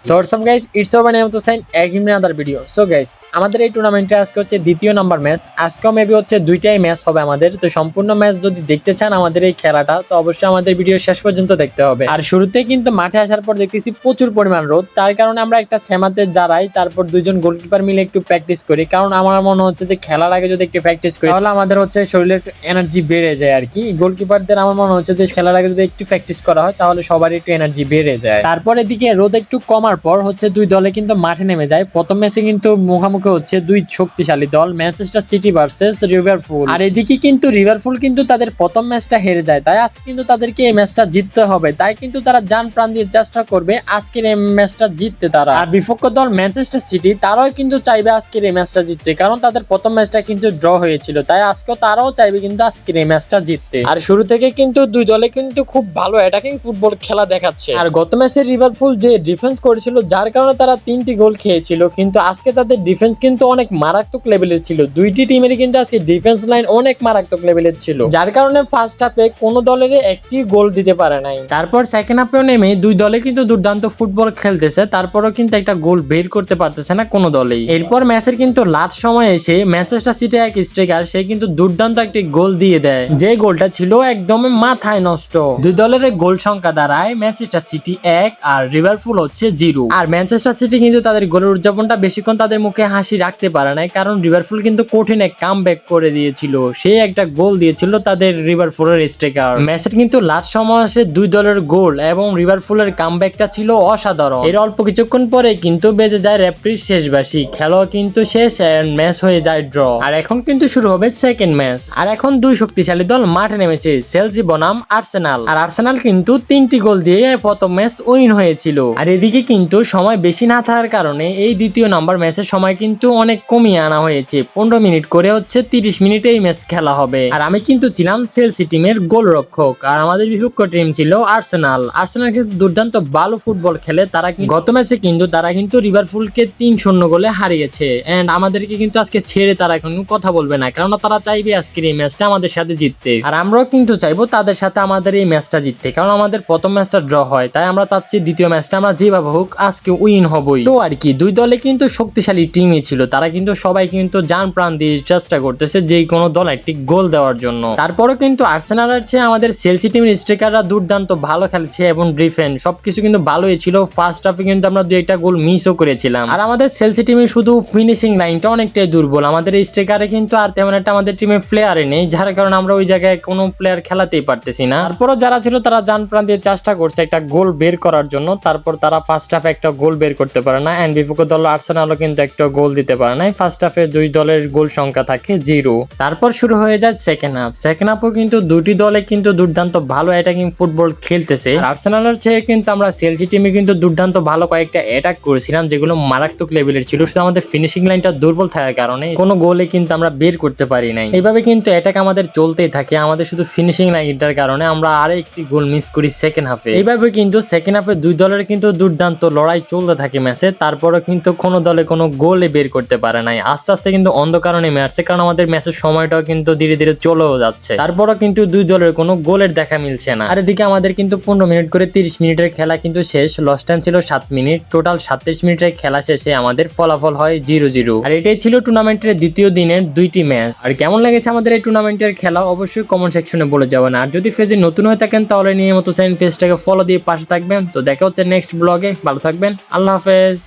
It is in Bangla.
So what's up guys, it's over name তো sign again other video. So guys, আমাদের এই টুর্নামেন্টে আজকে হচ্ছে দ্বিতীয় নাম্বার ম্যাচ। আজকেও মেবি হচ্ছে দুইটাই ম্যাচ হবে আমাদের। তো সম্পূর্ণ ম্যাচ যদি দেখতে চান আমাদের এই খেলাটা, তো অবশ্যই আমাদের ভিডিও শেষ পর্যন্ত দেখতে হবে। আর শুরুতে কিন্তু মাঠে আসার পর দেখতেছি প্রচুর পরিমাণ রোদ, তার কারণে আমরা একটা সেমাতে দাঁড়াই, তারপর দুইজন গোলকিপার মিলে একটু প্র্যাকটিস করি। কারণ আমার মনে হচ্ছে যে খেলার আগে যদি একটু প্র্যাকটিস করি তাহলে আমাদের হচ্ছে শরীরের এনার্জি বেড়ে যায় আর কি। গোলকিপারদের আমার মনে হচ্ছে যে খেলার আগে যদি একটু প্র্যাকটিস করা হয় তাহলে সবারই একটু এনার্জি বেড়ে যায়। তারপর এদিকে রোদ একটু কমার পর হচ্ছে দুই দলে কিন্তু মাঠে নেমে যায়। প্রথম ম্যাচে কিন্তু মুখোমুখি হচ্ছে দুই শক্তিশালী দল, ম্যানচেস্টার সিটি ভার্সেস লিভারপুল। আর এদিকে কিন্তু লিভারপুল কিন্তু তাদের প্রথম ম্যাচটা হেরে যায়, তাই আজকে কিন্তু তাদেরকে এই ম্যাচটা জিততে হবে। তাই কিন্তু তারা জান প্রাণ দিয়ে চেষ্টা করবে আজকের এই ম্যাচটা জিততে তারা। আর বিপক্ষ দল ম্যানচেস্টার সিটি, তারাও কিন্তু চাইবে আজকের এই ম্যাচটা জিততে, কারণ তাদের প্রথম ম্যাচটা কিন্তু ড্র হয়েছিল। তাই আজকেও তারাও চাইবে কিন্তু আজকের এই ম্যাচটা জিততে। আর শুরু থেকে কিন্তু দুই দলে কিন্তু খুব ভালো অ্যাটাকিং ফুটবল খেলা দেখাচ্ছে। আর গত ম্যাচে লিভারপুল যে ডিফেন্স করেছিল যার কারণে তারা 3টি গোল খেয়েছিল, কিন্তু আজকে তাদের ডিফেন্স কিন্তু অনেক মারাত্মক লেভেলের ছিল। দুইটি টিমেরই কিন্তু আজকে ডিফেন্স লাইন অনেক মারাত্মক লেভেলের ছিল, যার কারণে ফার্স্ট হাফে কোনো দলের একটি গোল দিতে পারে নাই। তারপর সেকেন্ড হাফেও নেমে দুই দলে কিন্তু দুর্দান্ত ফুটবল খেলতেছে, তারপরও কিন্তু একটা গোল বের করতে পারতেছে না কোনো দলেই। এরপর ম্যাচের কিন্তু লাস্ট সময় এসে ম্যানচেস্টার সিটি এক স্ট্রাইকার সে কিন্তু দুর্দান্ত একটি গোল দিয়ে দেয়, যে গোলটা ছিল একদম মাথায় নষ্ট। দুই দলের গোল সংখ্যা দাঁড়ায় ম্যানচেস্টার সিটি 1 আর লিভারপুল হচ্ছে 0। আর ম্যানচেস্টার সিটি কিন্তু তাদের গোলের উদযাপনটা বেশিক্ষণ তাদের মুখে হাসি রাখতে পারে নাই, কারণ লিভারপুল কিন্তু কঠিন এক কামব্যাক করে দিয়েছিল। সে একটা গোল দিয়েছিল তাদের লিভারপুলের স্ট্রাইকার। ম্যাচের কিন্তু লাস্ট সময় আসে দুই দলের গোল এবং লিভারপুলের কামব্যাকটা ছিল অসাধারণ। এর অল্প কিছুক্ষণ পরে কিন্তু বেজে যায় রেফারির শেষ বাঁশি, খেলা কিন্তু শেষ, ম্যাচ হয়ে যায় ড্র। আর এখন কিন্তু শুরু হবে সেকেন্ড ম্যাচ। আর এখন দুই শক্তিশালী দল মাঠে নেমেছে, চেলসি বনাম আর্সেনাল। আর আর্সেনাল কিন্তু 3টি গোল দিয়ে প্রথম ম্যাচ উইন হয়েছিল। আর এদিকে কিন্তু সময় বেশি না থাকার কারণে এই দ্বিতীয় নাম্বার ম্যাচের সময় কিন্তু অনেক কমিয়ে আনা হয়েছে, 15 মিনিট করে হচ্ছে 30 মিনিটে এই ম্যাচ খেলা হবে। আর আমি কিন্তু ছিলাম চেলসি টিমের গোলরক্ষক, আর আমাদের বিপক্ষ টিম ছিল আর্সেনাল। আর্সেনাল কিন্তু দুর্দান্ত ভালো ফুটবল খেলে, তারা গত ম্যাচে কিন্তু তারা কিন্তু লিভারপুলকে 3-0 গোলে হারিয়েছে। এন্ড আমাদেরকে কিন্তু আজকে ছেড়ে তারা এখন কথা বলবে না, কারণ তারা চাইবে আজকের এই ম্যাচটা আমাদের সাথে জিততে। আর আমরাও কিন্তু চাইবো তাদের সাথে আমাদের এই ম্যাচটা জিততে, কারণ আমাদের প্রথম ম্যাচটা ড্র হয়, তাই আমরা চাচ্ছি দ্বিতীয় ম্যাচটা আমরা যেভাবে হোক আজকে উইন হবই। তো আর কি, দুই দলে কিন্তু শক্তিশালী টিমই ছিল, তারা কিন্তু সবাই কিন্তু জান প্রাণ দিয়ে চেষ্টা করতেছে যে কোনো দল একটি গোল দেওয়ার জন্য। তারপরেও কিন্তু আর্সেনালের চেয়ে আমাদের চেলসি টিমের স্ট্রাইকাররা দুর্দান্ত ভালো খেলছে এবং ডিফেন্স সবকিছু কিন্তু ভালোই ছিল। ফার্স্ট হাফে কিন্তু আমরা 2-1 গোল মিসও করেছিলাম। আর আমাদের চেলসি টিমের শুধু ফিনিশিং লাইনটা অনেকটাই দুর্বল, আমাদের এই স্ট্রাইকারে কিন্তু আর তেমন একটা আমাদের টিমে প্লেয়ারে নেই, যার কারণে আমরা ওই জায়গায় কোনো প্লেয়ার খেলাতেই পারতেছি না। তারপরও যারা ছিল তারা জান প্রাণ দিয়ে চেষ্টা করছে একটা গোল বের করার জন্য, তারপর তারা ফার্স্ট হাফে একটা গোল বের করতে পারে না। এন্ড বিপক্ষ দল আর্সেনালও কিন্তু একটা গোল দিতে পারে না। ফার্স্ট হাফে দুই দলের গোল সংখ্যা থাকে 0। তারপর শুরু হয়ে যায় সেকেন্ড হাফ। সেকেন্ড হাফও কিন্তু দুটি দলে কিন্তু দুর্দান্ত ভালো অ্যাটাকিং ফুটবল খেলতেছে। আর্সেনালের চেয়ে কিন্তু আমরা চেলসি টিমে কিন্তু দুর্দান্ত ভালো কয়েকটা অ্যাটাক করেছিলাম, যেগুলো মারাত্মক লেভেলের ছিল। শুধু আমাদের ফিনিশিং লাইনটা দুর্বল থাকার কারণে কোনো গোলে কিন্তু আমরা বের করতে পারি নাই। এইভাবে কিন্তু অ্যাটাক আমাদের চলতেই থাকে, আমাদের শুধু ফিনিশিং লাইনটার কারণে আমরা আরেকটি গোল মিস করি সেকেন্ড হাফে। এইভাবে কিন্তু সেকেন্ড হাফে দুই দলের কিন্তু দুর্দান্ত লড়াই চলতে থাকে ম্যাচে, তারপরও কিন্তু কোনো দলে কোনো গোলে বের করতে পারে নাই। আস্তে আস্তে কিন্তু অন্ধকার নেমে আসছে, কারণ আমাদের ম্যাচের সময়টাও কিন্তু ধীরে ধীরে চলেও যাচ্ছে, তারপরও কিন্তু দুই দলের কোনো গোলের দেখা মিলছে না। আর এদিকে আমাদের কিন্তু 15 মিনিট করে 30 মিনিটের খেলা কিন্তু শেষ, লস টাইম ছিল 7 মিনিট, টোটাল 37 মিনিটের খেলা শেষে আমাদের ফলাফল হয় 0-0। আর এটাই ছিল টুর্নামেন্টের দ্বিতীয় দিনের দুইটি ম্যাচ। আর কেমন লেগেছে আমাদের এই টুর্নামেন্টের খেলা অবশ্যই কমেন্ট সেকশনে বলে যাবেন। আর যদি পেজে নতুন হয়ে থাকেন তাহলে নিয়মিত পেজটাকে ফলো দিয়ে পাশে থাকবেন। তো দেখা হচ্ছে নেক্সট ব্লগে, ভালো থাকবেন, আল্লাহ হাফেজ।